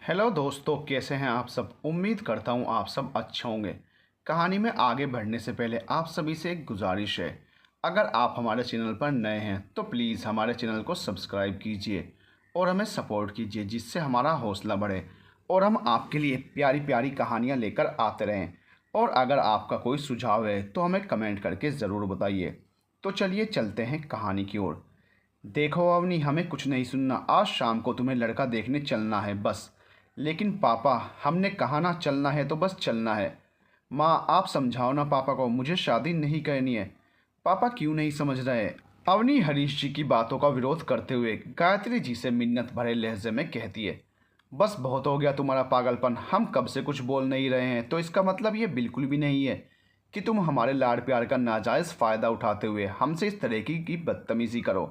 Hello दोस्तों, कैसे हैं आप सब। उम्मीद करता हूं आप सब अच्छे होंगे। कहानी में आगे बढ़ने से पहले आप सभी से एक गुजारिश है। अगर आप हमारे चैनल पर नए हैं तो प्लीज़ हमारे चैनल को सब्सक्राइब कीजिए और हमें सपोर्ट कीजिए, जिससे हमारा हौसला बढ़े और हम आपके लिए प्यारी प्यारी कहानियां लेकर आते रहें। और अगर आपका कोई सुझाव है तो हमें कमेंट करके ज़रूर बताइए। तो चलिए चलते हैं कहानी की ओर। देखो अवनी, हमें कुछ नहीं सुनना। आज शाम को तुम्हें लड़का देखने चलना है बस। लेकिन पापा, हमने कहा ना चलना है तो बस चलना है। माँ, आप समझाओ ना पापा को, मुझे शादी नहीं करनी है। पापा क्यों नहीं समझ रहे। अवनी हरीश जी की बातों का विरोध करते हुए गायत्री जी से मिन्नत भरे लहजे में कहती है, बस बहुत हो गया तुम्हारा पागलपन। हम कब से कुछ बोल नहीं रहे हैं, तो इसका मतलब ये बिल्कुल भी नहीं है कि तुम हमारे लाड प्यार का नाजायज़ फ़ायदा उठाते हुए हमसे इस तरह की बदतमीज़ी करो।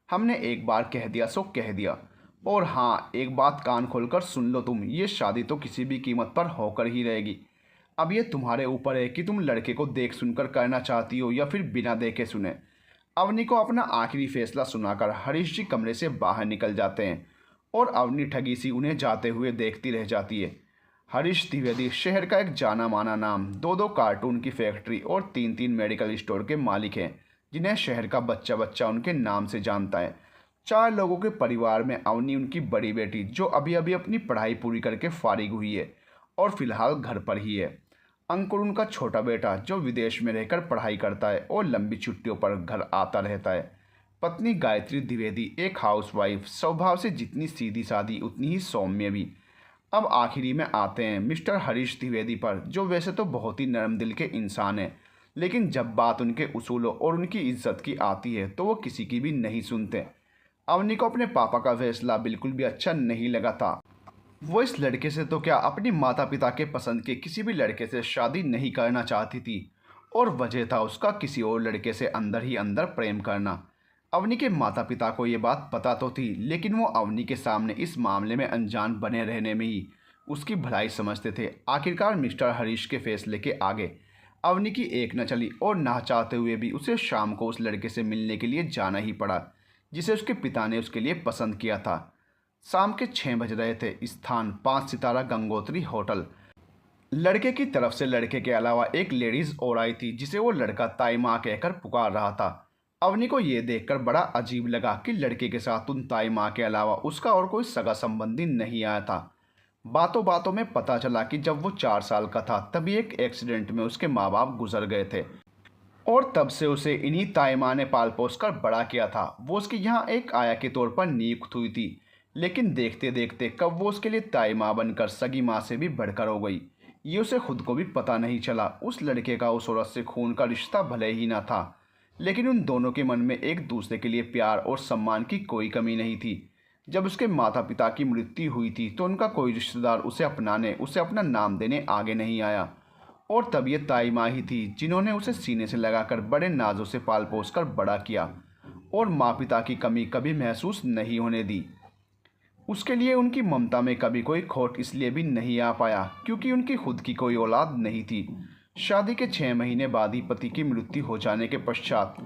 हमने एक बार कह दिया सो कह दिया। और हाँ, एक बात कान खोलकर सुन लो तुम, ये शादी तो किसी भी कीमत पर होकर ही रहेगी। अब ये तुम्हारे ऊपर है कि तुम लड़के को देख सुनकर करना चाहती हो या फिर बिना देखे सुने। अवनी को अपना आखिरी फैसला सुनाकर हरीश जी कमरे से बाहर निकल जाते हैं और अवनी ठगी सी उन्हें जाते हुए देखती रह जाती है। हरीश द्विवेदी शहर का एक जाना माना नाम, दो दो कार्टून की फैक्ट्री और तीन तीन मेडिकल स्टोर के मालिक हैं, जिन्हें शहर का बच्चा बच्चा उनके नाम से जानता है। चार लोगों के परिवार में अवनी उनकी बड़ी बेटी, जो अभी अभी अपनी पढ़ाई पूरी करके फारिग हुई है और फिलहाल घर पर ही है। अंकुर उनका छोटा बेटा, जो विदेश में रहकर पढ़ाई करता है और लंबी छुट्टियों पर घर आता रहता है। पत्नी गायत्री द्विवेदी एक हाउसवाइफ, स्वभाव से जितनी सीधी सादी उतनी ही सौम्य भी। अब आखिरी में आते हैं मिस्टर हरीश द्विवेदी पर, जो वैसे तो बहुत ही नरम दिल के इंसान हैं, लेकिन जब बात उनके उसूलों और उनकी इज्जत की आती है तो वो किसी की भी नहीं सुनते। अवनी को अपने पापा का फैसला बिल्कुल भी अच्छा नहीं लगा था। वो इस लड़के से तो क्या, अपनी माता पिता के पसंद के किसी भी लड़के से शादी नहीं करना चाहती थी। और वजह था उसका किसी और लड़के से अंदर ही अंदर प्रेम करना। अवनी के माता पिता को ये बात पता तो थी, लेकिन वो अवनी के सामने इस मामले में अनजान बने रहने में ही उसकी भलाई समझते थे। आखिरकार मिस्टर हरीश के फैसले के आगे अवनी की एक न चली और ना चाहते हुए भी उसे शाम को उस लड़के से मिलने के लिए जाना ही पड़ा, जिसे उसके पिता ने उसके लिए पसंद किया था। शाम के 6 बज रहे थे। स्थान 5 सितारा गंगोत्री होटल। लड़के की तरफ से लड़के के अलावा एक लेडीज और आई थी, जिसे वो लड़का ताई माँ कहकर पुकार रहा था। अवनी को यह देखकर बड़ा अजीब लगा कि लड़के के साथ उन ताई माँ के अलावा उसका और कोई सगा संबंधी नहीं आया था। बातों बातों में पता चला कि जब वो 4 साल का था तभी एक एक्सीडेंट में उसके माँ बाप गुजर गए थे और तब से उसे इन्हीं ताई माँ ने पाल पोस कर बड़ा किया था। वो उसके यहाँ एक आया के तौर पर नियुक्त हुई थी, लेकिन देखते देखते कब वो उसके लिए ताई माँ बनकर सगी माँ से भी बढ़कर हो गई, ये उसे खुद को भी पता नहीं चला। उस लड़के का उस औरत से खून का रिश्ता भले ही ना था, लेकिन उन दोनों के मन में एक दूसरे के लिए प्यार और सम्मान की कोई कमी नहीं थी। जब उसके माता पिता की मृत्यु हुई थी तो उनका कोई रिश्तेदार उसे अपनाने, उसे अपना नाम देने आगे नहीं आया। और तब ये ताई माँ ही थी जिन्होंने उसे सीने से लगाकर बड़े नाजों से पाल पोस कर बड़ा किया और माँ पिता की कमी कभी महसूस नहीं होने दी। उसके लिए उनकी ममता में कभी कोई खोट इसलिए भी नहीं आ पाया क्योंकि उनकी खुद की कोई औलाद नहीं थी। शादी के 6 महीने बाद ही पति की मृत्यु हो जाने के पश्चात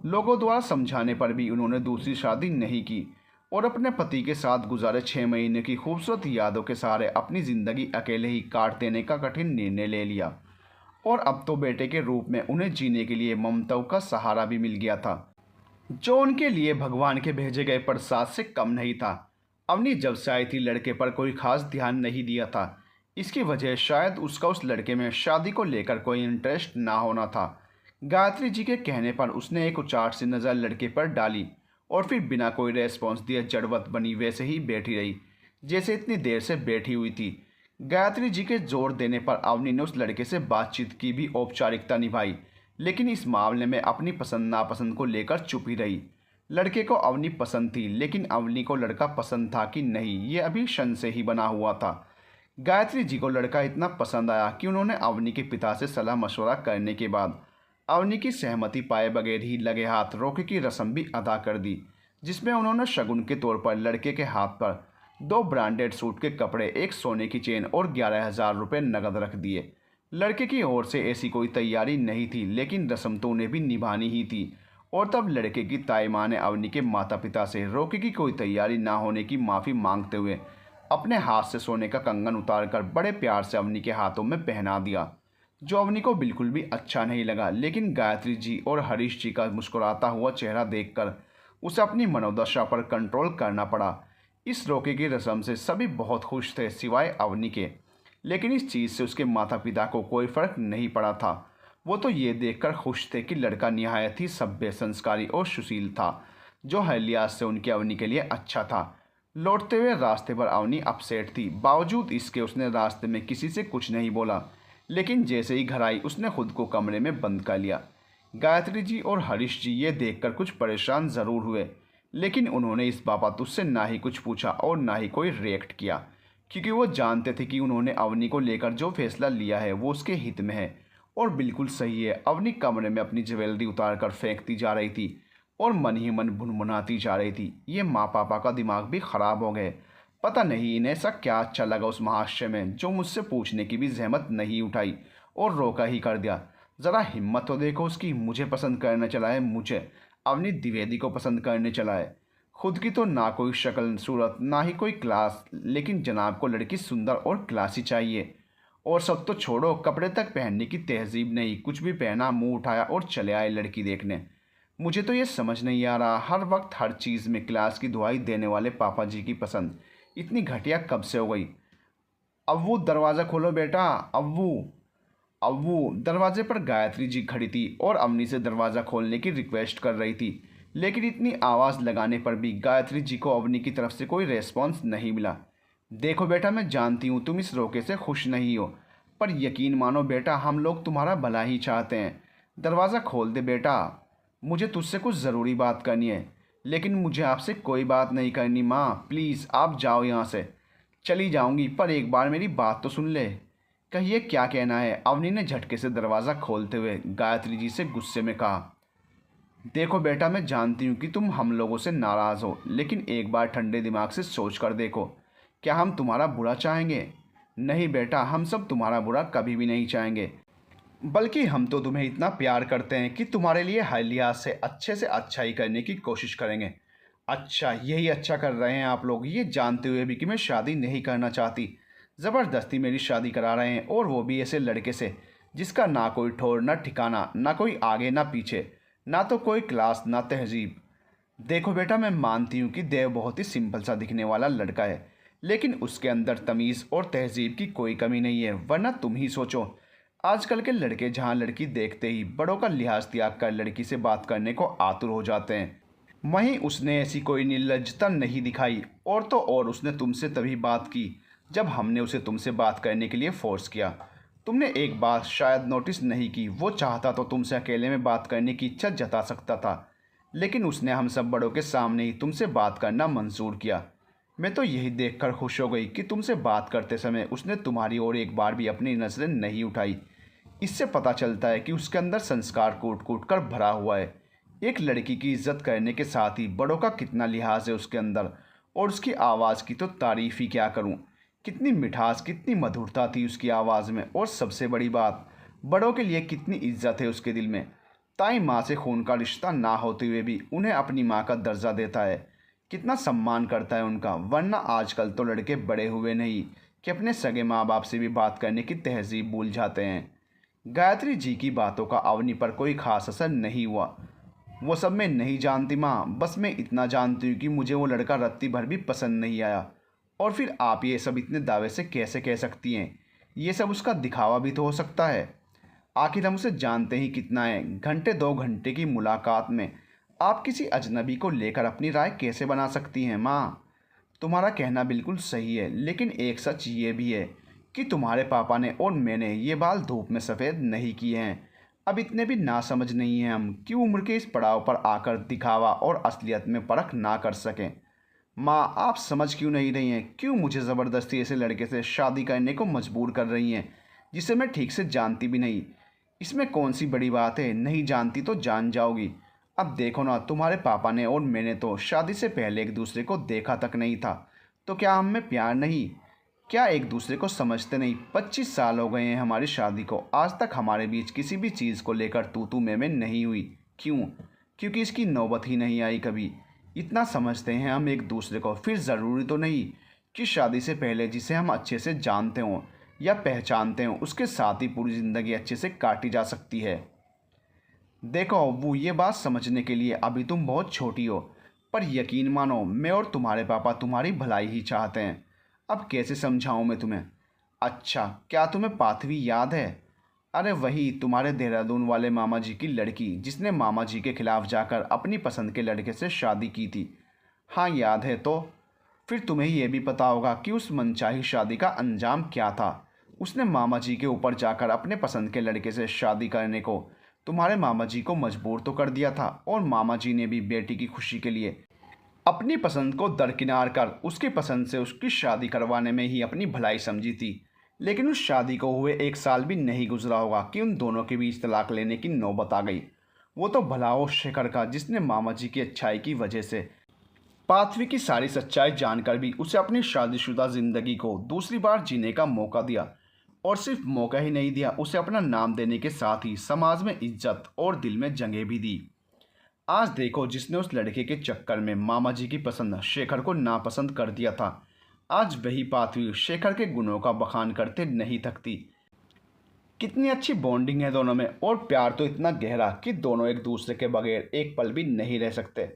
लोगों द्वारा समझाने पर भी उन्होंने दूसरी शादी नहीं की और अपने पति के साथ गुजारे 6 महीने की खूबसूरत यादों के सहारे अपनी ज़िंदगी अकेले ही काट देने का कठिन निर्णय ले लिया। और अब तो बेटे के रूप में उन्हें जीने के लिए ममताओं का सहारा भी मिल गया था, जो उनके लिए भगवान के भेजे गए प्रसाद से कम नहीं था। अवनी जब से आई थी लड़के पर कोई खास ध्यान नहीं दिया था। इसकी वजह शायद उसका उस लड़के में शादी को लेकर कोई इंटरेस्ट ना होना था। गायत्री जी के कहने पर उसने एक उचाट सी नज़र लड़के पर डाली और फिर बिना कोई रेस्पॉन्स दिए जड़वत बनी वैसे ही बैठी रही, जैसे इतनी देर से बैठी हुई थी। गायत्री जी के जोर देने पर अवनी ने उस लड़के से बातचीत की भी औपचारिकता निभाई, लेकिन इस मामले में अपनी पसंद नापसंद को लेकर चुप ही रही। लड़के को अवनी पसंद थी, लेकिन अवनी को लड़का पसंद था कि नहीं, ये अभी क्षण से ही बना हुआ था। गायत्री जी को लड़का इतना पसंद आया कि उन्होंने अवनी के पिता से सलाह मशवरा करने के बाद अवनी की सहमति पाए बगैर ही लगे हाथ रोके की रस्म भी अदा कर दी, जिसमें उन्होंने शगुन के तौर पर लड़के के हाथ पर 2 ब्रांडेड सूट के कपड़े, एक सोने की चेन और 11,000 रुपये नकद रख दिए। लड़के की ओर से ऐसी कोई तैयारी नहीं थी, लेकिन रस्म तो उन्हें भी निभानी ही थी। और तब लड़के की ताई माँ ने अवनी के माता पिता से रोके की कोई तैयारी ना होने की माफ़ी मांगते हुए अपने हाथ से सोने का कंगन उतारकर बड़े प्यार से अवनी के हाथों में पहना दिया, जो अवनी को बिल्कुल भी अच्छा नहीं लगा। लेकिन गायत्री जी और हरीश जी का मुस्कुराता हुआ चेहरा देखकर उसे अपनी मनोदशा पर कंट्रोल करना पड़ा। इस रोके की रस्म से सभी बहुत खुश थे सिवाय अवनी के, लेकिन इस चीज़ से उसके माता पिता को कोई फर्क नहीं पड़ा था। वो तो ये देखकर खुश थे कि लड़का निहायत ही सभ्य, संस्कारी और सुशील था, जो हर लिहाज से उनकी अवनी के लिए अच्छा था। लौटते हुए रास्ते पर अवनी अपसेट थी। बावजूद इसके उसने रास्ते में किसी से कुछ नहीं बोला, लेकिन जैसे ही घर आई उसने खुद को कमरे में बंद कर लिया। गायत्री जी और हरीश जी ये देखकर कुछ परेशान ज़रूर हुए, लेकिन उन्होंने इस बाबत उससे ना ही कुछ पूछा और ना ही कोई रिएक्ट किया, क्योंकि वो जानते थे कि उन्होंने अवनी को लेकर जो फैसला लिया है वो उसके हित में है और बिल्कुल सही है। अवनी कमरे में अपनी ज्वेलरी उतार कर फेंकती जा रही थी और मन ही मन भुनभुनाती जा रही थी। ये माँ पापा का दिमाग भी ख़राब हो गए। पता नहीं इन्हें ऐसा क्या अच्छा लगा उस महाशय में, जो मुझसे पूछने की भी जहमत नहीं उठाई और रोका ही कर दिया। ज़रा हिम्मत तो देखो उसकी, मुझे पसंद करने चला है, मुझे अवनी द्विवेदी को पसंद करने चला है। खुद की तो ना कोई शक्ल सूरत ना ही कोई क्लास, लेकिन जनाब को लड़की सुंदर और क्लासी चाहिए। और सब तो छोड़ो, कपड़े तक पहनने की तहजीब नहीं, कुछ भी पहना, मुंह उठाया और चले आए लड़की देखने। मुझे तो ये समझ नहीं आ रहा, हर वक्त हर चीज़ में क्लास की दुहाई देने वाले पापा जी की पसंद इतनी घटिया कब से हो गई। अव्वू दरवाज़ा खोलो बेटा, अव्वू। अव्वू। दरवाजे पर गायत्री जी खड़ी थी और अवनी से दरवाज़ा खोलने की रिक्वेस्ट कर रही थी, लेकिन इतनी आवाज़ लगाने पर भी गायत्री जी को अवनी की तरफ से कोई रेस्पॉन्स नहीं मिला। देखो बेटा, मैं जानती हूँ तुम इस रोके से खुश नहीं हो, पर यकीन मानो बेटा, हम लोग तुम्हारा भला ही चाहते हैं। दरवाज़ा खोल दे बेटा, मुझे तुझसे कुछ ज़रूरी बात करनी है। लेकिन मुझे आपसे कोई बात नहीं करनी माँ, प्लीज़ आप जाओ यहाँ से। चली जाऊँगी, पर एक बार मेरी बात तो सुन ले। कहिए क्या कहना है, अवनी ने झटके से दरवाज़ा खोलते हुए गायत्री जी से गुस्से में कहा। देखो बेटा, मैं जानती हूँ कि तुम हम लोगों से नाराज़ हो, लेकिन एक बार ठंडे दिमाग से सोच कर देखो, क्या हम तुम्हारा बुरा चाहेंगे? नहीं बेटा, हम सब तुम्हारा बुरा कभी भी नहीं चाहेंगे, बल्कि हम तो तुम्हें इतना प्यार करते हैं कि तुम्हारे लिए हर लिहाज से अच्छा ही करने की कोशिश करेंगे। अच्छा, यही अच्छा कर रहे हैं आप लोग, ये जानते हुए भी कि मैं शादी नहीं करना चाहती। ज़बरदस्ती मेरी शादी करा रहे हैं, और वो भी ऐसे लड़के से जिसका ना कोई ठौर ना ठिकाना, ना कोई आगे ना पीछे, ना तो कोई क्लास ना तहजीब। देखो बेटा, मैं मानती हूँ कि देव बहुत ही सिंपल सा दिखने वाला लड़का है, लेकिन उसके अंदर तमीज़ और तहजीब की कोई कमी नहीं है। वरना तुम ही सोचो, आजकल के लड़के जहाँ लड़की देखते ही बड़ों का लिहाज त्याग कर लड़की से बात करने को आतुर हो जाते हैं, वहीं उसने ऐसी कोई निर्लज्जता नहीं दिखाई। और तो और उसने तुमसे तभी बात की जब हमने उसे तुमसे बात करने के लिए फोर्स किया। तुमने एक बात शायद नोटिस नहीं की, वो चाहता तो तुमसे अकेले में बात करने की इच्छा जता सकता था, लेकिन उसने हम सब बड़ों के सामने ही तुमसे बात करना मंजूर किया। मैं तो यही देखकर खुश हो गई कि तुमसे बात करते समय उसने तुम्हारी ओर एक बार भी अपनी नज़रें नहीं उठाई। इससे पता चलता है कि उसके अंदर संस्कार कूट कूट कर भरा हुआ है। एक लड़की की इज्जत करने के साथ ही बड़ों का कितना लिहाज है उसके अंदर। और उसकी आवाज़ की तो तारीफ़ ही क्या करूं, कितनी मिठास, कितनी मधुरता थी उसकी आवाज़ में। और सबसे बड़ी बात, बड़ों के लिए कितनी इज्जत है उसके दिल में। ताई माँ से खून का रिश्ता ना होते हुए भी उन्हें अपनी माँ का दर्जा देता है, कितना सम्मान करता है उनका। वरना आजकल तो लड़के बड़े हुए नहीं कि अपने सगे माँ बाप से भी बात करने की तहजीब भूल जाते हैं। गायत्री जी की बातों का अवनी पर कोई खास असर नहीं हुआ। वो सब मैं नहीं जानती माँ, बस मैं इतना जानती हूँ कि मुझे वो लड़का रत्ती भर भी पसंद नहीं आया। और फिर आप ये सब इतने दावे से कैसे कह सकती हैं? ये सब उसका दिखावा भी तो हो सकता है। आखिर हम उसे जानते ही कितना है। घंटे 2 घंटे की मुलाकात में आप किसी अजनबी को लेकर अपनी राय कैसे बना सकती हैं माँ? तुम्हारा कहना बिल्कुल सही है, लेकिन एक सच ये भी है कि तुम्हारे पापा ने और मैंने ये बाल धूप में सफ़ेद नहीं किए हैं। अब इतने भी नासमझ नहीं हैं हम कि उम्र के इस पड़ाव पर आकर दिखावा और असलियत में परख ना कर सकें। माँ, आप समझ क्यों नहीं रही हैं? क्यों मुझे ज़बरदस्ती ऐसे लड़के से शादी करने को मजबूर कर रही हैं, जिसे मैं ठीक से जानती भी नहीं? इसमें कौन सी बड़ी बात है? नहीं जानती तो जान जाओगी। अब देखो ना, तुम्हारे पापा ने और मैंने तो शादी से पहले एक दूसरे को देखा तक नहीं था, तो क्या हम में प्यार नहीं? क्या एक दूसरे को समझते नहीं? 25 साल हो गए हैं हमारी शादी को, आज तक हमारे बीच किसी भी चीज़ को लेकर तू मैं नहीं हुई। क्यों? क्योंकि इसकी नौबत ही नहीं आई कभी। इतना समझते हैं हम एक दूसरे को, फिर ज़रूरी तो नहीं कि शादी से पहले जिसे हम अच्छे से जानते हों या पहचानते हों उसके साथ ही पूरी ज़िंदगी अच्छे से काटी जा सकती है। देखो वो ये बात समझने के लिए अभी तुम बहुत छोटी हो, पर यकीन मानो मैं और तुम्हारे पापा तुम्हारी भलाई ही चाहते हैं। अब कैसे समझाऊं मैं तुम्हें। अच्छा, क्या तुम्हें पाथवी याद है? अरे वही तुम्हारे देहरादून वाले मामा जी की लड़की जिसने मामा जी के खिलाफ जाकर अपनी पसंद के लड़के से शादी की थी। हाँ याद है तो। फिर तुम्हें ये भी पता होगा कि उस मनचाही शादी का अंजाम क्या था। उसने मामा जी के ऊपर जाकर अपने पसंद के लड़के से शादी करने को तुम्हारे मामा जी को मजबूर तो कर दिया था, और मामा जी ने भी बेटी की खुशी के लिए अपनी पसंद को दरकिनार कर उसकी पसंद से उसकी शादी करवाने में ही अपनी भलाई समझी थी। लेकिन उस शादी को हुए 1 साल भी नहीं गुजरा होगा कि उन दोनों के बीच तलाक लेने की नौबत आ गई। वो तो भला हो शेखर का, जिसने मामा जी की अच्छाई की वजह से पाथवी की सारी सच्चाई जानकर भी उसे अपनी शादीशुदा जिंदगी को दूसरी बार जीने का मौका दिया। और सिर्फ मौका ही नहीं दिया, उसे अपना नाम देने के साथ ही समाज में इज्जत और दिल में जगह भी दी। आज देखो, जिसने उस लड़के के चक्कर में मामा जी की पसंद शेखर को नापसंद कर दिया था, आज वही पाथवी शेखर के गुणों का बखान करते नहीं थकती। कितनी अच्छी बॉन्डिंग है दोनों में, और प्यार तो इतना गहरा कि दोनों एक दूसरे के बगैर एक पल भी नहीं रह सकते।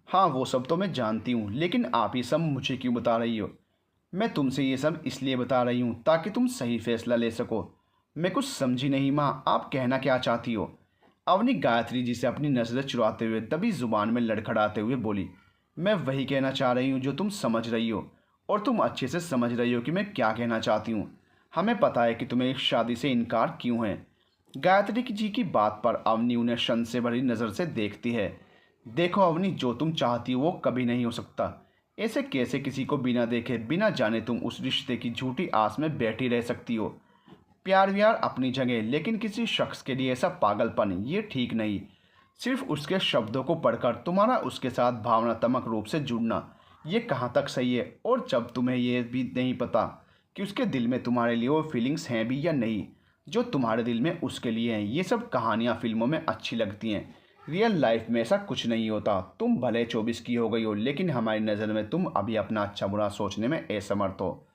हाँ वो सब तो मैं जानती हूँ, लेकिन आप ये सब मुझे क्यों बता रही हो? मैं तुमसे ये सब इसलिए बता रही हूँ ताकि तुम सही फैसला ले सको। मैं कुछ समझी नहीं माँ, आप कहना क्या चाहती हो? अवनी गायत्री जी से अपनी नज़रें चुराते हुए दबी जुबान में लड़खड़ाते हुए बोली। मैं वही कहना चाह रही हूँ जो तुम समझ रही हो, और तुम अच्छे से समझ रही हो कि मैं क्या कहना चाहती हूँ। हमें पता है कि तुम्हें इस शादी से इनकार क्यों है। गायत्री जी की बात पर अवनी उन्हें शन से भरी नज़र से देखती है। देखो अवनी, जो तुम चाहती हो वो कभी नहीं हो सकता। ऐसे कैसे किसी को बिना देखे बिना जाने तुम उस रिश्ते की झूठी आस में बैठी रह सकती हो? प्यार व्यार अपनी जगह, लेकिन किसी शख्स के लिए ऐसा पागलपन ये ठीक नहीं। सिर्फ उसके शब्दों को पढ़कर तुम्हारा उसके साथ भावनात्मक रूप से जुड़ना ये कहाँ तक सही है? और जब तुम्हें ये भी नहीं पता कि उसके दिल में तुम्हारे लिए वो फीलिंग्स हैं भी या नहीं जो तुम्हारे दिल में उसके लिए हैं। ये सब कहानियाँ फिल्मों में अच्छी लगती हैं, रियल लाइफ में ऐसा कुछ नहीं होता। तुम भले 24 की हो गई हो, लेकिन हमारी नज़र में तुम अभी अपना अच्छा बुरा सोचने में असमर्थ हो।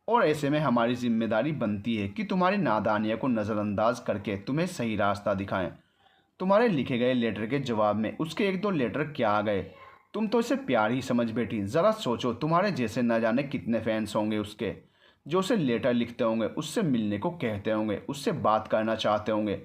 और ऐसे में हमारी जिम्मेदारी बनती है कि तुम्हारी नादानियों को नज़रअंदाज करके तुम्हें सही रास्ता दिखाएं। तुम्हारे लिखे गए लेटर के जवाब में उसके 1-2 लेटर क्या आ गए? तुम तो इसे प्यार ही समझ बैठी। ज़रा सोचो, तुम्हारे जैसे न जाने कितने फैंस होंगे उसके, जो उसे लेटर लिखते होंगे, उससे मिलने को कहते होंगे, उससे बात करना चाहते होंगे।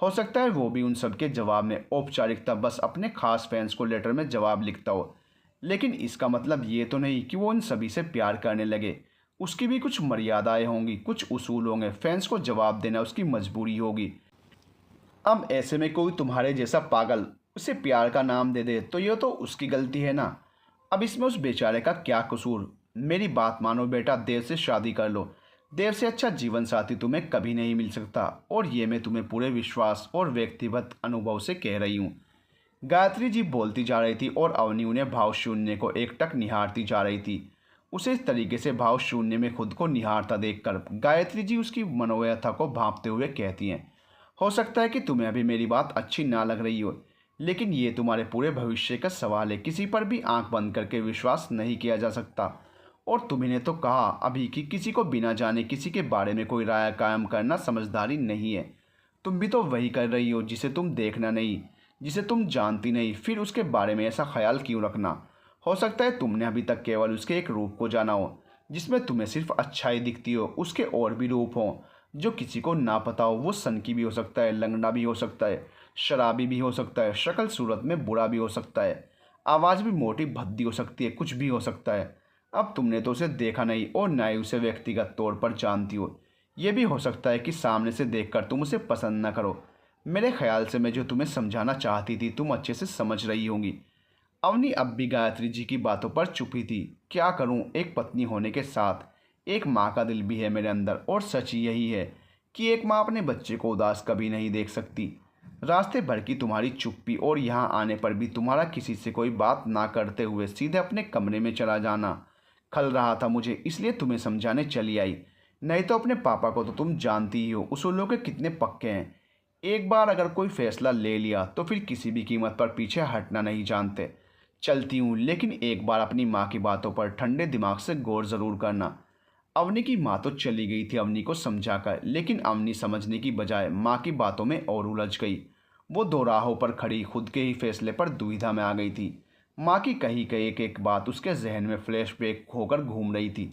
हो सकता है वो भी उन सब के जवाब में औपचारिकता बस अपने खास फैंस को लेटर में जवाब लिखता हो। लेकिन इसका मतलब ये तो नहीं कि वो इन सभी से प्यार करने लगे। उसकी भी कुछ मर्यादाएं होंगी, कुछ उसूल होंगे। फैंस को जवाब देना उसकी मजबूरी होगी। अब ऐसे में कोई तुम्हारे जैसा पागल उसे प्यार का नाम दे दे तो ये तो उसकी गलती है ना। अब इसमें उस बेचारे का क्या कसूर? मेरी बात मानो बेटा, देव से शादी कर लो। देव से अच्छा जीवन साथी तुम्हें कभी नहीं मिल सकता, और ये मैं तुम्हें पूरे विश्वास और व्यक्तिगत अनुभव से कह रही हूँ। गायत्री जी बोलती जा रही थी और अवनी उन्हें भाव शून्य को एकटक निहारती जा रही थी। उसे इस तरीके से भाव शून्य में खुद को निहारता देखकर गायत्री जी उसकी मनोव्यथा को भांपते हुए कहती हैं, हो सकता है कि तुम्हें अभी मेरी बात अच्छी ना लग रही हो, लेकिन ये तुम्हारे पूरे भविष्य का सवाल है। किसी पर भी आंख बंद करके विश्वास नहीं किया जा सकता। और तुम्हें तो कहा अभी कि किसी को बिना जाने किसी के बारे में कोई राय कायम करना समझदारी नहीं है। तुम भी तो वही कर रही हो जिसे तुम देखना नहीं, जिसे तुम जानती नहीं, फिर उसके बारे में ऐसा ख्याल क्यों रखना? हो सकता है तुमने अभी तक केवल उसके एक रूप को जाना हो जिसमें तुम्हें सिर्फ अच्छाई दिखती हो। उसके और भी रूप हों जो किसी को ना पता हो। वो सनकी भी हो सकता है, लंगड़ा भी हो सकता है, शराबी भी हो सकता है, शक्ल सूरत में बुरा भी हो सकता है, आवाज़ भी मोटी भद्दी हो सकती है, कुछ भी हो सकता है। अब तुमने तो उसे देखा नहीं और ना ही उसे व्यक्तिगत तौर पर जानती हो। ये भी हो सकता है कि सामने से देखकर तुम उसे पसंद ना करो। मेरे ख्याल से मैं जो तुम्हें समझाना चाहती थी तुम अच्छे से समझ रही होंगी। अवनी अब भी गायत्री जी की बातों पर चुप ही थी। क्या करूं, एक पत्नी होने के साथ एक माँ का दिल भी है मेरे अंदर, और सच यही है कि एक माँ अपने बच्चे को उदास कभी नहीं देख सकती। रास्ते भर की तुम्हारी चुप्पी और यहाँ आने पर भी तुम्हारा किसी से कोई बात ना करते हुए सीधे अपने कमरे में चला जाना खल रहा था मुझे, इसलिए तुम्हें समझाने चली आई। नहीं तो अपने पापा को तो तुम जानती ही हो, उसूलों के कितने पक्के हैं। एक बार अगर कोई फैसला ले लिया तो फिर किसी भी कीमत पर पीछे हटना नहीं जानते। चलती हूँ, लेकिन एक बार अपनी माँ की बातों पर ठंडे दिमाग से गौर ज़रूर करना। अवनी की माँ तो चली गई थी अवनी को समझाकर, लेकिन अवनी समझने की बजाय माँ की बातों में और उलझ गई। वो दो राहों पर खड़ी खुद के ही फैसले पर दुविधा में आ गई थी। माँ की कही गई एक एक बात उसके जहन में फ्लैशबैक होकर घूम रही थी।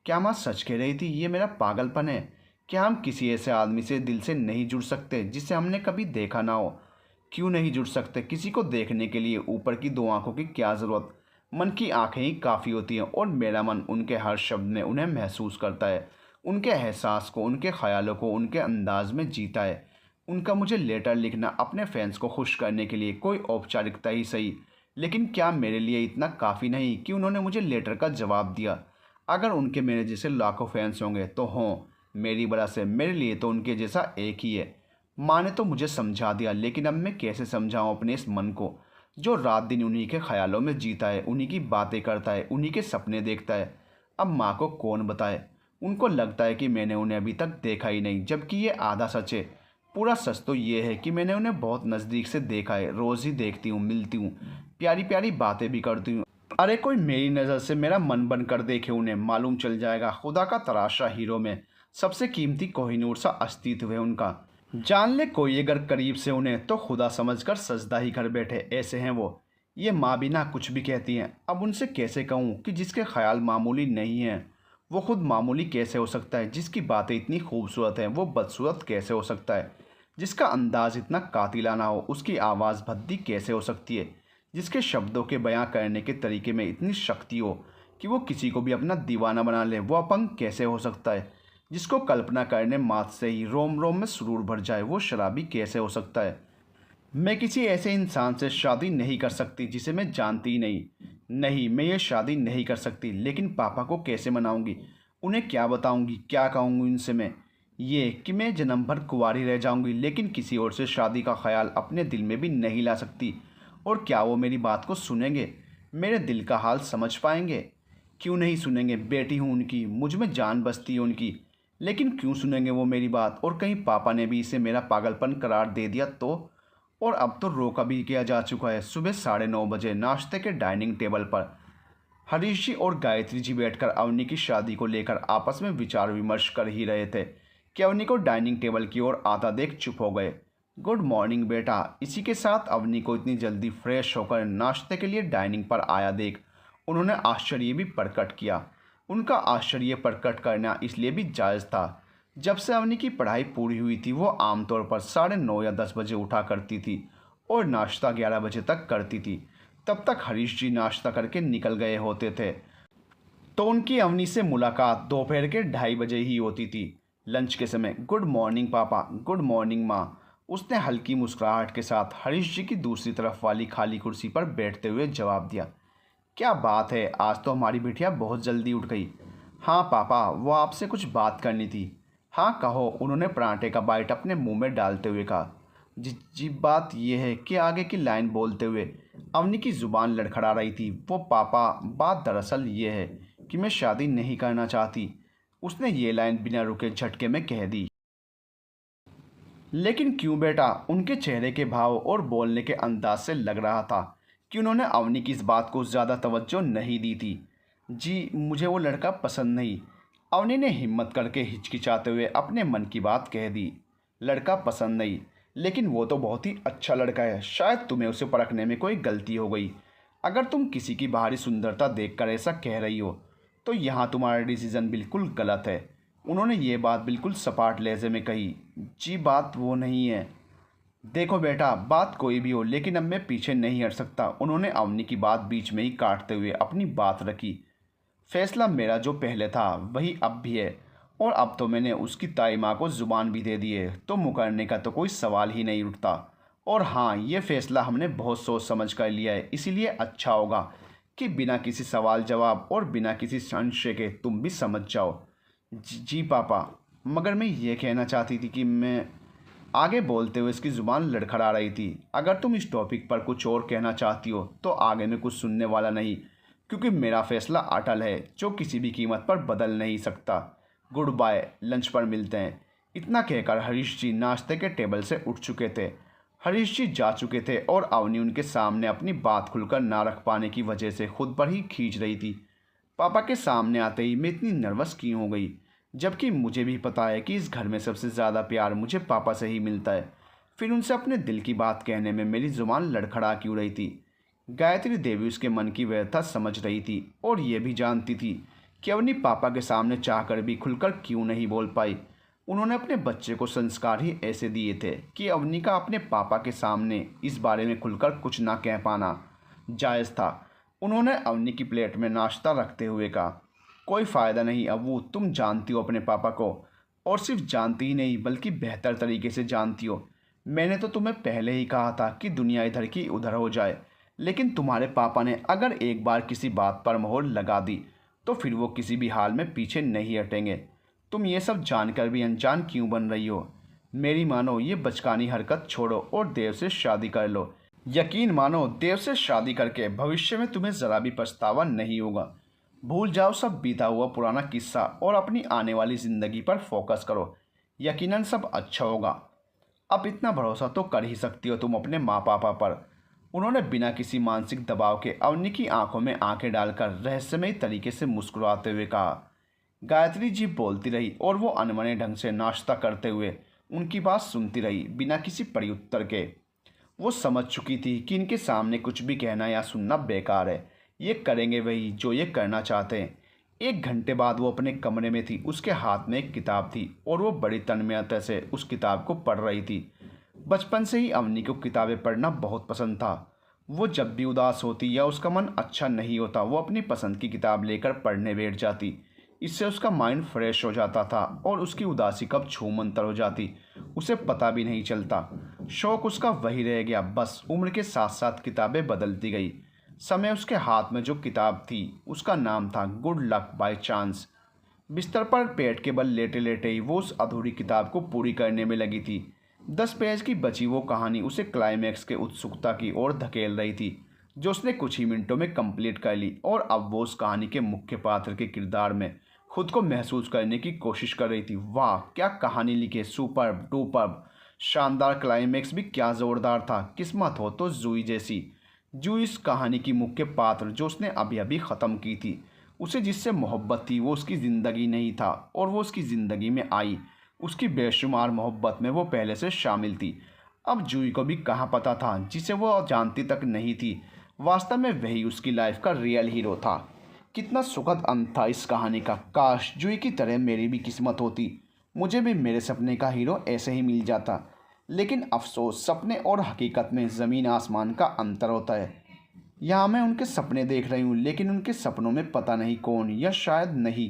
क्या माँ सच कह रही थी? ये मेरा पागलपन है? क्या हम किसी ऐसे आदमी से दिल से नहीं जुड़ सकते जिसे हमने कभी देखा ना हो? क्यों नहीं जुड़ सकते? किसी को देखने के लिए ऊपर की दो आंखों की क्या ज़रूरत? मन की आंखें ही काफ़ी होती हैं और मेरा मन उनके हर शब्द में उन्हें महसूस करता है। उनके एहसास को, उनके ख्यालों को उनके अंदाज में जीता है। उनका मुझे लेटर लिखना अपने फैंस को खुश करने के लिए कोई औपचारिकता ही सही, लेकिन क्या मेरे लिए इतना काफ़ी नहीं कि उन्होंने मुझे लेटर का जवाब दिया? अगर उनके मेरे जैसे लाखों फैंस होंगे तो हों, मेरी वजह से, मेरे लिए तो उनके जैसा एक ही है। माँ ने तो मुझे समझा दिया, लेकिन अब मैं कैसे समझाऊँ अपने इस मन को जो रात दिन उन्हीं के ख्यालों में जीता है, उन्हीं की बातें करता है, उन्हीं के सपने देखता है। अब माँ को कौन बताए? उनको लगता है कि मैंने उन्हें अभी तक देखा ही नहीं, जबकि ये आधा सच है। पूरा सच तो ये है कि मैंने उन्हें बहुत नज़दीक से देखा है, रोज़ ही देखती हूँ, मिलती हूँ, प्यारी प्यारी बातें भी करती हूँ। अरे कोई मेरी नज़र से मेरा मन बन कर देखे, उन्हें मालूम चल जाएगा खुदा का तराशा हीरो में सबसे कीमती कोहिनूर सा अस्तित्व है उनका। जान ले कोई अगर करीब से उन्हें तो खुदा समझकर सजदा ही कर बैठे, ऐसे हैं वो। ये माँ भी ना कुछ भी कहती हैं। अब उनसे कैसे कहूँ कि जिसके ख्याल मामूली नहीं हैं वो खुद मामूली कैसे हो सकता है? जिसकी बातें इतनी खूबसूरत हैं वो बदसूरत कैसे हो सकता है? जिसका अंदाज इतना कातिलाना हो उसकी आवाज़ भद्दी कैसे हो सकती है? जिसके शब्दों के बयां करने के तरीके में इतनी शक्ति हो कि वो किसी को भी अपना दीवाना बना ले, वो अपंग कैसे हो सकता है? जिसको कल्पना करने मात्र से ही रोम रोम में सुरूर भर जाए, वो शराबी कैसे हो सकता है? मैं किसी ऐसे इंसान से शादी नहीं कर सकती जिसे मैं जानती ही नहीं। नहीं, मैं ये शादी नहीं कर सकती। लेकिन पापा को कैसे मनाऊंगी? उन्हें क्या बताऊंगी, क्या कहूँगी उनसे मैं? ये कि मैं जन्म भर कुंवारी रह जाऊंगी, लेकिन किसी और से शादी का ख्याल अपने दिल में भी नहीं ला सकती। और क्या वो मेरी बात को सुनेंगे? मेरे दिल का हाल समझ पाएंगे? क्यों नहीं सुनेंगे? बेटी हूँ उनकी, मुझ में जान बसती है उनकी। लेकिन क्यों सुनेंगे वो मेरी बात? और कहीं पापा ने भी इसे मेरा पागलपन करार दे दिया तो? और अब तो रोका भी किया जा चुका है। सुबह 9:30 बजे नाश्ते के डाइनिंग टेबल पर हरीश जी और गायत्री जी बैठकर अवनी की शादी को लेकर आपस में विचार विमर्श कर ही रहे थे कि अवनी को डाइनिंग टेबल की ओर आता देख चुप हो गए। गुड मॉर्निंग बेटा। इसी के साथ अवनी को इतनी जल्दी फ्रेश होकर नाश्ते के लिए डाइनिंग पर आया देख उन्होंने आश्चर्य भी प्रकट किया। उनका आश्चर्य प्रकट करना इसलिए भी जायज़ था, जब से अवनी की पढ़ाई पूरी हुई थी वो आमतौर पर 9:30 या 10 बजे उठा करती थी और नाश्ता 11 बजे तक करती थी। तब तक हरीश जी नाश्ता करके निकल गए होते थे, तो उनकी अवनी से मुलाकात दोपहर के 2:30 बजे ही होती थी, लंच के समय। गुड मॉर्निंग पापा। गुड मॉर्निंग माँ। उसने हल्की मुस्कुराहट के साथ हरीश जी की दूसरी तरफ वाली खाली कुर्सी पर बैठते हुए जवाब दिया। क्या बात है, आज तो हमारी बिटिया बहुत जल्दी उठ गई। हाँ पापा, वो आपसे कुछ बात करनी थी। हाँ कहो, उन्होंने पराठे का बाइट अपने मुंह में डालते हुए कहा। जी जी, बात यह है कि आगे की लाइन बोलते हुए अवनी की ज़ुबान लड़खड़ा रही थी। वो पापा, बात दरअसल ये है कि मैं शादी नहीं करना चाहती। उसने ये लाइन बिना रुके झटके में कह दी। लेकिन क्यों बेटा? उनके चेहरे के भाव और बोलने के अंदाज से लग रहा था कि उन्होंने अवनी की इस बात को ज़्यादा तवज्जो नहीं दी थी। जी, मुझे वो लड़का पसंद नहीं। अवनी ने हिम्मत करके हिचकिचाते हुए अपने मन की बात कह दी। लड़का पसंद नहीं? लेकिन वो तो बहुत ही अच्छा लड़का है। शायद तुम्हें उसे परखने में कोई गलती हो गई। अगर तुम किसी की बाहरी सुंदरता देखकर ऐसा कह रही हो तो यहाँ तुम्हारा डिसीज़न बिल्कुल गलत है। उन्होंने ये बात बिल्कुल सपाट लहजे में कही। जी, बात वो नहीं है। देखो बेटा, बात कोई भी हो, लेकिन अब मैं पीछे नहीं हट सकता। उन्होंने अवनी की बात बीच में ही काटते हुए अपनी बात रखी। फैसला मेरा जो पहले था वही अब भी है, और अब तो मैंने उसकी ताई माँ को ज़ुबान भी दे दी है, तो मुकरने का तो कोई सवाल ही नहीं उठता। और हाँ, ये फ़ैसला हमने बहुत सोच समझ कर लिया है, इसीलिए अच्छा होगा कि बिना किसी सवाल जवाब और बिना किसी संशय के तुम भी समझ जाओ। जी पापा, मगर मैं ये कहना चाहती थी कि मैं। आगे बोलते हुए इसकी ज़ुबान लड़खड़ा रही थी। अगर तुम इस टॉपिक पर कुछ और कहना चाहती हो तो आगे में कुछ सुनने वाला नहीं, क्योंकि मेरा फैसला अटल है जो किसी भी कीमत पर बदल नहीं सकता। गुड बाय, लंच पर मिलते हैं। इतना कहकर हरीश जी नाश्ते के टेबल से उठ चुके थे हरीश जी जा चुके थे और अवनी उनके सामने अपनी बात खुलकर ना रख पाने की वजह से खुद पर ही खींच रही थी। पापा के सामने आते ही मैं इतनी नर्वस क्यों हो गई, जबकि मुझे भी पता है कि इस घर में सबसे ज़्यादा प्यार मुझे पापा से ही मिलता है। फिर उनसे अपने दिल की बात कहने में मेरी जुबान लड़खड़ा क्यों रही थी। गायत्री देवी उसके मन की व्यथा समझ रही थी और ये भी जानती थी कि अवनी पापा के सामने चाहकर भी खुलकर क्यों नहीं बोल पाई। उन्होंने अपने बच्चे को संस्कार ही ऐसे दिए थे कि अवनी का अपने पापा के सामने इस बारे में खुलकर कुछ ना कह पाना जायज़ था। उन्होंने अवनी की प्लेट में नाश्ता रखते हुए कहा, कोई फ़ायदा नहीं अव्वू, तुम जानती हो अपने पापा को, और सिर्फ जानती ही नहीं बल्कि बेहतर तरीके से जानती हो। मैंने तो तुम्हें पहले ही कहा था कि दुनिया इधर की उधर हो जाए, लेकिन तुम्हारे पापा ने अगर एक बार किसी बात पर मोहर लगा दी तो फिर वो किसी भी हाल में पीछे नहीं हटेंगे। तुम ये सब जानकर भी अनजान क्यों बन रही हो? मेरी मानो ये बचकानी हरकत छोड़ो और देव से शादी कर लो। यकीन मानो देव से शादी करके भविष्य में तुम्हें ज़रा भी पछतावा नहीं होगा। भूल जाओ सब बीता हुआ पुराना किस्सा और अपनी आने वाली ज़िंदगी पर फोकस करो। यकीनन सब अच्छा होगा। अब इतना भरोसा तो कर ही सकती हो तुम अपने माँ पापा पर। उन्होंने बिना किसी मानसिक दबाव के अवनी की आंखों में आंखें डालकर रहस्यमयी तरीके से मुस्कुराते हुए कहा। गायत्री जी बोलती रही और वो अनमने ढंग से नाश्ता करते हुए उनकी बात सुनती रही बिना किसी प्रत्युत्तर के। वो समझ चुकी थी कि इनके सामने कुछ भी कहना या सुनना बेकार है। ये करेंगे वही जो ये करना चाहते हैं। 1 घंटे बाद वो अपने कमरे में थी। उसके हाथ में एक किताब थी और वो बड़ी तन्मयता से उस किताब को पढ़ रही थी। बचपन से ही अवनी को किताबें पढ़ना बहुत पसंद था। वो जब भी उदास होती या उसका मन अच्छा नहीं होता वो अपनी पसंद की किताब लेकर पढ़ने बैठ जाती। इससे उसका माइंड फ्रेश हो जाता था और उसकी उदासी कब छूमंतर हो जाती उसे पता भी नहीं चलता। शौक उसका वही रह गया, बस उम्र के साथ साथ किताबें बदलती गई। समय उसके हाथ में जो किताब थी उसका नाम था गुड लक बाय चांस। बिस्तर पर पेट के बल लेटे लेटे ही वो उस अधूरी किताब को पूरी करने में लगी थी। 10 पेज की बची वो कहानी उसे क्लाइमैक्स के उत्सुकता की ओर धकेल रही थी, जो उसने कुछ ही मिनटों में कंप्लीट कर ली। और अब वो उस कहानी के मुख्य पात्र के किरदार में खुद को महसूस करने की कोशिश कर रही थी। वाह क्या कहानी लिखे, सुपर्ब डुपर्ब, शानदार क्लाइमैक्स भी क्या ज़ोरदार था। किस्मत हो तो जूही जैसी। जूही इस कहानी की मुख्य पात्र जो उसने अभी अभी ख़त्म की थी। उसे जिससे मोहब्बत थी वो उसकी ज़िंदगी नहीं था और वो उसकी ज़िंदगी में आई। उसकी बेशुमार मोहब्बत में वो पहले से शामिल थी। अब जूही को भी कहाँ पता था, जिसे वो जानती तक नहीं थी, वास्तव में वही उसकी लाइफ का रियल हीरो था। कितना सुखद अंत था इस कहानी का। काश जूही की तरह मेरी भी किस्मत होती, मुझे भी मेरे सपने का हीरो ऐसे ही मिल जाता। लेकिन अफसोस, सपने और हकीकत में ज़मीन आसमान का अंतर होता है। यहाँ मैं उनके सपने देख रही हूँ लेकिन उनके सपनों में पता नहीं कौन, या शायद नहीं।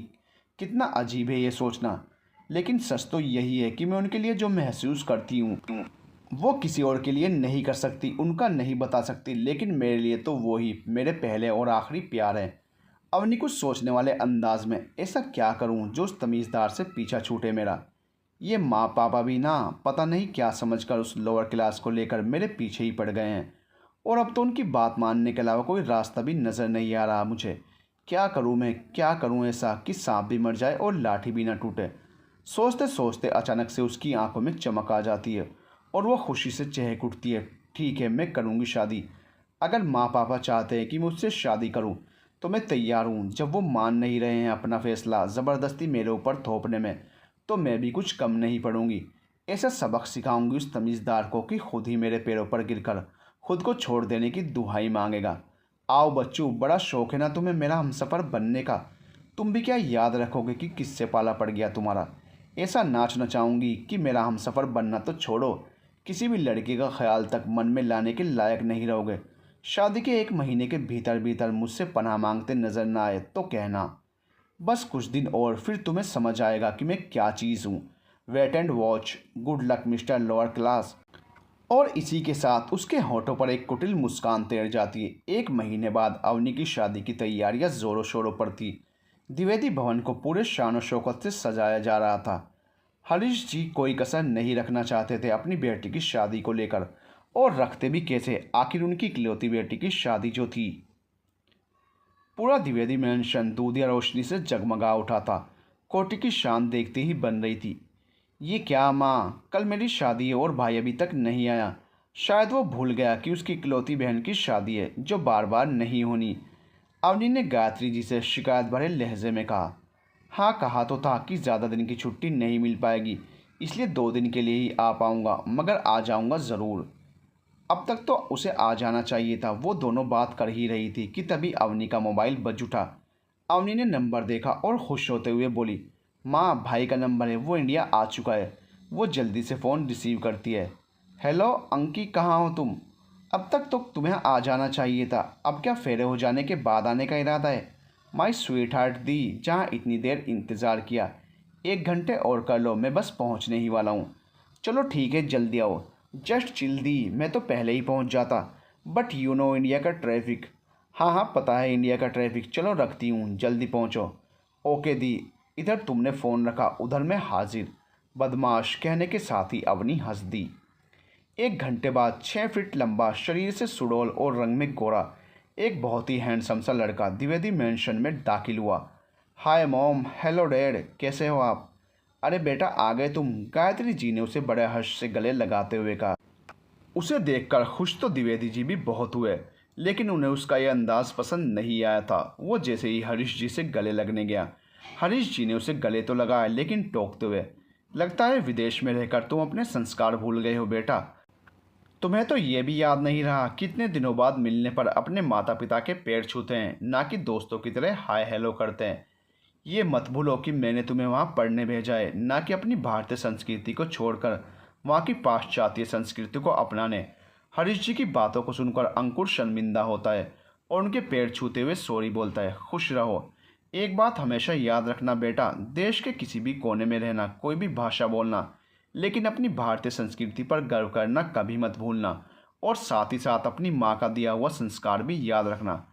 कितना अजीब है ये सोचना, लेकिन सच तो यही है कि मैं उनके लिए जो महसूस करती हूँ वो किसी और के लिए नहीं कर सकती, उनका नहीं बता सकती। लेकिन मेरे लिए तो वो ही मेरे पहले और आखिरी प्यार है। अवनी कुछ सोचने वाले अंदाज में, ऐसा क्या करूं जो उस तमीज़दार से पीछा छूटे मेरा। ये माँ पापा भी ना पता नहीं क्या समझकर उस लोअर क्लास को लेकर मेरे पीछे ही पड़ गए हैं, और अब तो उनकी बात मानने के अलावा कोई रास्ता भी नज़र नहीं आ रहा मुझे। क्या करूं मैं, क्या करूं ऐसा कि सांप भी मर जाए और लाठी भी ना टूटे। सोचते सोचते अचानक से उसकी आंखों में चमक आ जाती है और वह खुशी से चहक उठती है। ठीक है, मैं करूँगी शादी। अगर माँ पापा चाहते हैं कि मुझसे शादी करूँ तो मैं तैयार हूँ। जब वो मान नहीं रहे हैं अपना फ़ैसला ज़बरदस्ती मेरे ऊपर थोपने में, तो मैं भी कुछ कम नहीं पड़ूंगी। ऐसा सबक सिखाऊंगी उस तमीज़दार को कि खुद ही मेरे पैरों पर गिरकर खुद को छोड़ देने की दुहाई मांगेगा। आओ बच्चू, बड़ा शौक है ना तुम्हें मेरा हमसफ़र बनने का। तुम भी क्या याद रखोगे कि किससे पाला पड़ गया तुम्हारा। ऐसा नाच नचाऊंगी कि मेरा हमसफ़र बनना तो छोड़ो, किसी भी लड़के का ख्याल तक मन में लाने के लायक नहीं रहोगे। शादी के 1 महीने के भीतर भीतर मुझसे पनाह मांगते नज़र ना आए तो कहना। बस कुछ दिन और फिर तुम्हें समझ आएगा कि मैं क्या चीज़ हूँ। Wait and watch. Good luck mister lower class. और इसी के साथ उसके होठों पर एक कुटिल मुस्कान तैर जाती है। 1 महीने बाद अवनी की शादी की तैयारियां ज़ोरों शोरों पर थी। द्विवेदी भवन को पूरे शान शौकत से सजाया जा रहा था। हरीश जी कोई कसर नहीं रखना चाहते थे अपनी बेटी की शादी को लेकर, और रखते भी कैसे, आखिर उनकी इकलौती बेटी की शादी जो थी। पूरा द्विवेदी मैंशन दूधिया रोशनी से जगमगा उठा था। कोठी की शान देखते ही बन रही थी। ये क्या माँ, कल मेरी शादी है और भाई अभी तक नहीं आया। शायद वो भूल गया कि उसकी इकलौती बहन की शादी है जो बार बार नहीं होनी। अवनी ने गायत्री जी से शिकायत भरे लहजे में कहा। हाँ, कहा तो था कि ज़्यादा दिन की छुट्टी नहीं मिल पाएगी, इसलिए 2 दिन के लिए ही आ पाऊँगा, मगर आ जाऊँगा ज़रूर। अब तक तो उसे आ जाना चाहिए था। वो दोनों बात कर ही रही थी कि तभी अवनी का मोबाइल बज उठा। अवनी ने नंबर देखा और खुश होते हुए बोली, माँ, भाई का नंबर है, वो इंडिया आ चुका है। वो जल्दी से फ़ोन रिसीव करती है। हेलो अंकी, कहाँ हो तुम? अब तक तो तुम्हें आ जाना चाहिए था, अब क्या फेरे हो जाने के बाद आने का इरादा है? माई स्वीट हार्ट दी, जहाँ इतनी देर इंतज़ार किया। 1 घंटे और कर लो, मैं बस पहुँचने ही वाला हूँ। चलो ठीक है, जल्दी आओ। जस्ट चिल दी, मैं तो पहले ही पहुँच जाता, बट यू नो इंडिया का ट्रैफिक। हाँ हाँ, पता है इंडिया का ट्रैफिक। चलो रखती हूँ, जल्दी पहुँचो। ओके दी। इधर तुमने फ़ोन रखा, उधर मैं हाजिर। बदमाश कहने के साथ ही अवनी हंस दी। 1 घंटे बाद 6 फीट लंबा, शरीर से सुडौल और रंग में गोरा, एक बहुत ही हैंडसम सा लड़का द्विवेदी मैंशन में दाखिल हुआ। हाय मॉम, हेलो डैड, कैसे हो आप? अरे बेटा, आ गए तुम? गायत्री जी ने उसे बड़े हर्ष से गले लगाते हुए कहा। उसे देखकर खुश तो द्विवेदी जी भी बहुत हुए, लेकिन उन्हें उसका यह अंदाज पसंद नहीं आया था। वो जैसे ही हरीश जी से गले लगने गया, हरीश जी ने उसे गले तो लगाया, लेकिन टोकते हुए, लगता है विदेश में रहकर तुम अपने संस्कार भूल गए हो बेटा। तुम्हें तो ये भी याद नहीं रहा कितने दिनों बाद मिलने पर अपने माता पिता के पैर छूते हैं, ना कि दोस्तों की तरह हाय हेलो करते हैं। ये मत भूलो कि मैंने तुम्हें वहाँ पढ़ने भेजा है, ना कि अपनी भारतीय संस्कृति को छोड़कर वहाँ की पाश्चात्य संस्कृति को अपनाने। हरीश जी की बातों को सुनकर अंकुर शर्मिंदा होता है और उनके पैर छूते हुए सॉरी बोलता है। खुश रहो। एक बात हमेशा याद रखना बेटा, देश के किसी भी कोने में रहना, कोई भी भाषा बोलना, लेकिन अपनी भारतीय संस्कृति पर गर्व करना कभी मत भूलना, और साथ ही साथ अपनी माँ का दिया हुआ संस्कार भी याद रखना।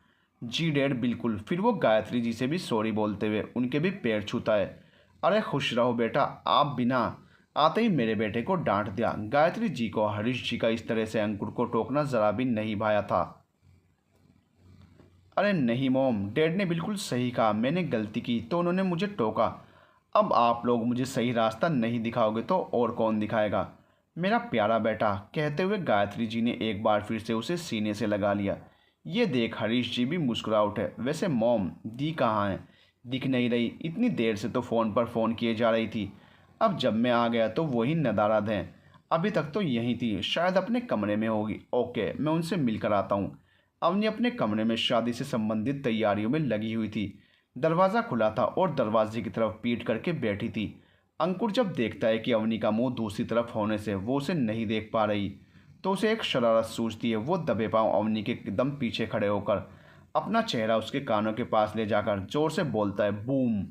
जी डैड, बिल्कुल। फिर वो गायत्री जी से भी सॉरी बोलते हुए उनके भी पैर छूता है। अरे खुश रहो बेटा, आप बिना आते ही मेरे बेटे को डांट दिया। गायत्री जी को हरीश जी का इस तरह से अंकुर को टोकना ज़रा भी नहीं भाया था। अरे नहीं मॉम, डैड ने बिल्कुल सही कहा, मैंने गलती की तो उन्होंने मुझे टोका। अब आप लोग मुझे सही रास्ता नहीं दिखाओगे तो और कौन दिखाएगा? मेरा प्यारा बेटा, कहते हुए गायत्री जी ने एक बार फिर से उसे सीने से लगा लिया। ये देख हरीश जी भी मुस्कुरा उठे। वैसे मॉम, दी कहाँ है? दिख नहीं रही, इतनी देर से तो फ़ोन पर फ़ोन किए जा रही थी। अब जब मैं आ गया तो वही नदारद हैं। अभी तक तो यहीं थी, शायद अपने कमरे में होगी। ओके, मैं उनसे मिलकर आता हूँ। अवनी अपने कमरे में शादी से संबंधित तैयारियों में लगी हुई थी। दरवाज़ा खुला था और दरवाजे की तरफ पीठ करके बैठी थी। अंकुर जब देखता है कि अवनी का मुंह दूसरी तरफ होने से वो उसे नहीं देख पा रही, तो उसे एक शरारत सूझती है। वो दबे पांव अवनी के एकदम पीछे खड़े होकर अपना चेहरा उसके कानों के पास ले जाकर जोर से बोलता है, बूम।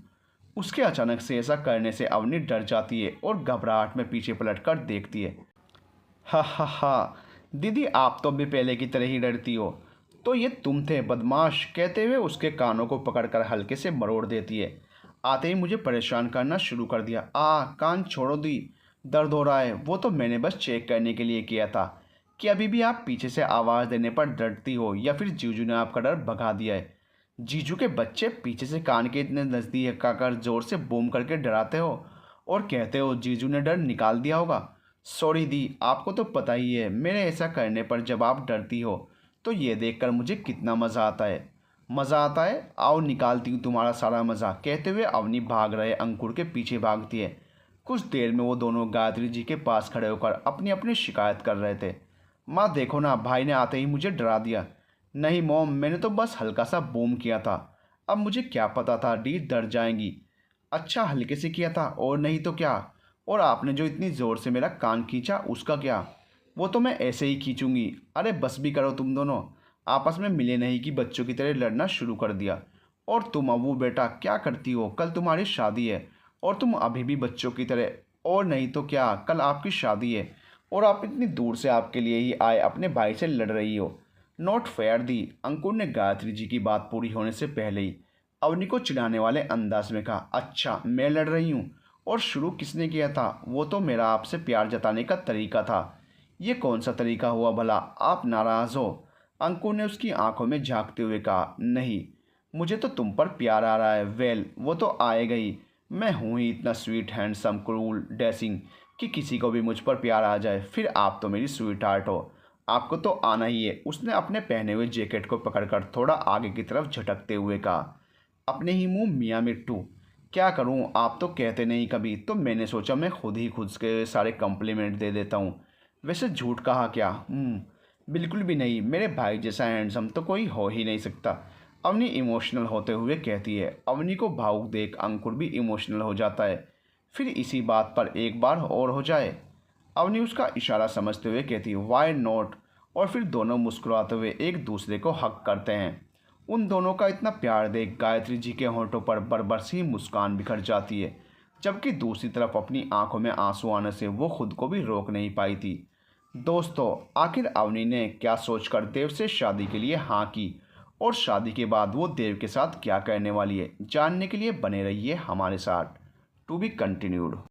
उसके अचानक से ऐसा करने से अवनी डर जाती है और घबराहट में पीछे पलटकर देखती है। हा हा हा, दीदी आप तो अभी पहले की तरह ही डरती हो। तो ये तुम थे बदमाश, कहते हुए उसके कानों को पकड़कर हल्के से मरोड़ देती है। आते ही मुझे परेशान करना शुरू कर दिया। कान छोड़ो दी, दर्द हो रहा है। वो तो मैंने बस चेक करने के लिए किया था कि अभी भी आप पीछे से आवाज़ देने पर डरती हो या फिर जीजू ने आपका डर भगा दिया है। जीजू के बच्चे, पीछे से कान के इतने नज़दीक आकर जोर से बूम करके डराते हो और कहते हो जीजू ने डर निकाल दिया होगा। सॉरी दी, आपको तो पता ही है मेरे ऐसा करने पर जब आप डरती हो तो ये देखकर मुझे कितना मज़ा आता है। मज़ा आता है? आओ निकालती हूँ तुम्हारा सारा मज़ा। कहते हुए अवनी भाग रहे अंकुर के पीछे भागती है। कुछ देर में वो दोनों गायत्री जी के पास खड़े होकर अपनी अपनी शिकायत कर रहे थे। माँ देखो ना, भाई ने आते ही मुझे डरा दिया। नहीं मॉम, मैंने तो बस हल्का सा बूम किया था। अब मुझे क्या पता था डी डर जाएंगी। अच्छा, हल्के से किया था और नहीं तो क्या? और आपने जो इतनी ज़ोर से मेरा कान खींचा उसका क्या? वो तो मैं ऐसे ही खींचूंगी। अरे बस भी करो, तुम दोनों आपस में मिले नहीं कि बच्चों की तरह लड़ना शुरू कर दिया। और तुम अबू बेटा क्या करती हो? कल तुम्हारी शादी है और तुम अभी भी बच्चों की तरह। और नहीं तो क्या, कल आपकी शादी है और आप इतनी दूर से आपके लिए ही आए अपने भाई से लड़ रही हो। नॉट फेयर दी। अंकुर ने गायत्री जी की बात पूरी होने से पहले ही अवनी को चिढ़ाने वाले अंदाज में कहा। अच्छा, मैं लड़ रही हूँ? और शुरू किसने किया था? वो तो मेरा आपसे प्यार जताने का तरीका था। ये कौन सा तरीका हुआ भला? आप नाराज़ हो? अंकुर ने उसकी आंखों में झांकते हुए कहा। नहीं, मुझे तो तुम पर प्यार आ रहा है। वेल, वो तो आएगा ही। मैं हूँ ही इतना स्वीट, हैंडसम, क्रूल, डैशिंग कि किसी को भी मुझ पर प्यार आ जाए। फिर आप तो मेरी स्वीट हार्ट हो आपको तो आना ही है, उसने अपने पहने हुए जैकेट को पकड़कर थोड़ा आगे की तरफ झटकते हुए कहा। अपने ही मुंह मियाँ मिट्टू, क्या करूं, आप तो कहते नहीं कभी, तो मैंने सोचा मैं खुद के सारे कम्प्लीमेंट दे देता हूं। वैसे झूठ कहा क्या? बिल्कुल भी नहीं, मेरे भाई जैसा हैंडसम तो कोई हो ही नहीं सकता। अवनी इमोशनल होते हुए कहती है। अवनी को भावुक देख अंकुर भी इमोशनल हो जाता है। फिर इसी बात पर एक बार और हो जाए। अवनी उसका इशारा समझते हुए कहती है, वाई नॉट। और फिर दोनों मुस्कुराते हुए एक दूसरे को हक करते हैं। उन दोनों का इतना प्यार देख गायत्री जी के होंठों पर बरबर सी मुस्कान बिखर जाती है, जबकि दूसरी तरफ अपनी आंखों में आंसू आने से वो खुद को भी रोक नहीं पाई थी। दोस्तों, आखिर अवनी ने क्या सोचकर देव से शादी के लिए हाँ की, और शादी के बाद वो देव के साथ क्या करने वाली है, जानने के लिए बने रहिए हमारे साथ। To be continued.